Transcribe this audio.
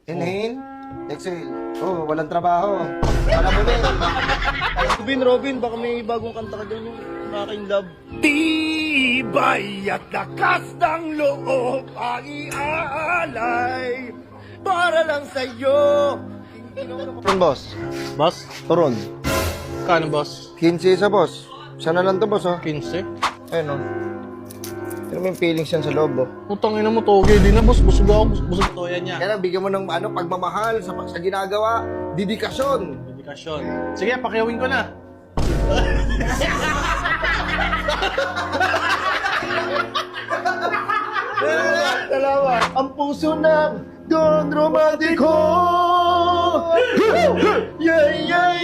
Inhale. Exhale. Oh, walang trabaho. Alam mo din. Robin, baka may bagong kanta ka dyan yung aking love. Tibay at lakas ng loob ang iaalay para lang sa'yo. Turon, boss. Boss? Turon. Kano, boss? 15 isa, boss. Sana lang to, boss, oh. 15? Ayun, oh. Pero may feelings yan sa loob, oh. Putang ina mo, toge. Di na, boss. Busog ako. Busog to yan niya. Kaya bigyan mo ng pagmamahal sa ginagawa. Dedikasyon. Dedikasyon. Sige, pakiyawin ko na. Salamat. Ang puso ng Don Romantico. Yeah, yeah.